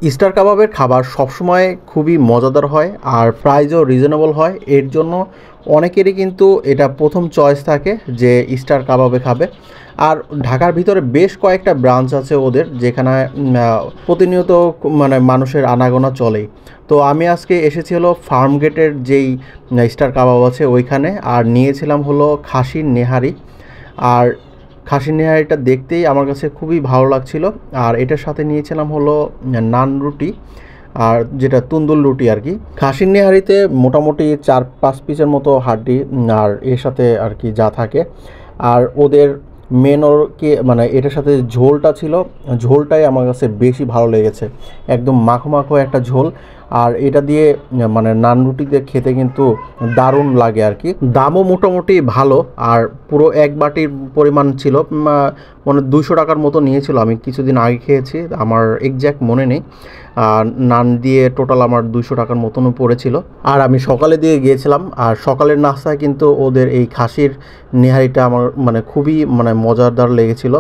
Star কাবাবের খাবার সবসময় খুবই মজাদার হয় আর প্রাইসও রিজনেবল হয়। এর জন্য অনেকেরই কিন্তু এটা প্রথম চয়েস থাকে যে স্টার কাবাবে খাবে। আর ঢাকার ভিতরে বেশ কয়েকটা ব্রাঞ্চ আছে ওদের, যেখানে প্রতিনিয়ত মানে মানুষের আনাগোনা চলেই। তো আমি আজকে এসেছি হলো ফার্ম গেটের যেই স্টার কাবাব আছে ওইখানে, আর নিয়েছিলাম হলো খাসির নেহারি। আর খাসির নেহারিটা দেখতেই আমার কাছে খুবই ভালো লাগছিল। আর এটার সাথে নিয়েছিলাম হলো নান রুটি, আর যেটা তুন্দুল রুটি আর কি। খাসির নেহারিতে মোটামুটি 4-5 পিসের মতো হাড্ডি, আর এর সাথে আর কি যা থাকে। আর ওদের মেন ওর কি মানে এটার সাথে ঝোলটা ছিল, ঝোলটাই আমার কাছে বেশি ভালো লেগেছে। একদম মাখো মাখো একটা ঝোল। আর এটা দিয়ে মানে নান রুটিতে খেতে কিন্তু দারুণ লাগে আর কি। দামও মোটামুটি ভালো। আর পুরো এক বাটির পরিমাণ ছিল, মানে 200 টাকার মতো নিয়েছিল। আমি কিছুদিন আগে খেয়েছি, আমার এক্স্যাক্ট মনে নেই। নান দিয়ে টোটাল আমার 200 টাকার মতনও পড়েছিল। আর আমি সকালে দিয়ে গিয়েছিলাম, আর সকালের নাস্তায় কিন্তু ওদের এই খাসির নেহারিটা আমার মানে খুবই মানে মজাদার লেগেছিল।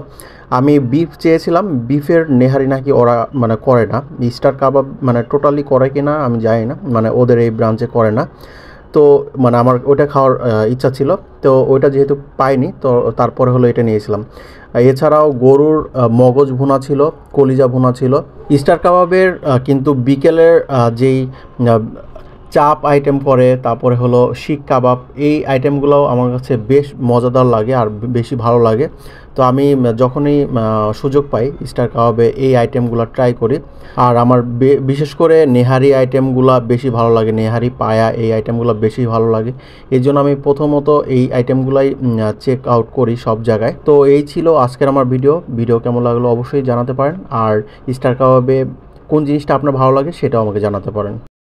আমি বিফ চেয়েছিলাম, বিফের নেহারি নাকি ওরা মানে করে না। স্টার কাবাব মানে টোটালি করে কি না আমি জানি না, মানে ওদের এই ব্রাঞ্চে করে না। তো মানে আমার ওইটা খাওয়ার ইচ্ছা ছিল, তো ওইটা যেহেতু পাইনি তো তারপরে হলো এটা নিয়েছিলাম। এছাড়াও গরুর মগজ ভুনা ছিল, কলিজা ভুনা ছিল। স্টার কাবাবের কিন্তু বিকেলের যেই চাপ আইটেম করে, তারপরে হলো শিক কাবাব, এই আইটেমগুলোও আমার কাছে বেশ মজাদার লাগে আর বেশি ভালো লাগে। তো আমি যখনই সুযোগ পাই স্টার কাবাবে এই আইটেমগুলো ট্রাই করি। আর আমার বিশেষ করে নেহারি আইটেমগুলো বেশি ভালো লাগে, নেহারি পায়া এই আইটেমগুলো বেশি ভালো লাগে। এই জন্য আমি প্রথমত এই আইটেমগুলাই চেক আউট করি সব জায়গায়। তো এই ছিল আজকের আমার ভিডিও কেমন লাগলো অবশ্যই জানাতে পারেন। আর স্টার কাবাবে কোন জিনিসটা আপনার ভালো লাগে সেটাও আমাকে জানাতে পারেন।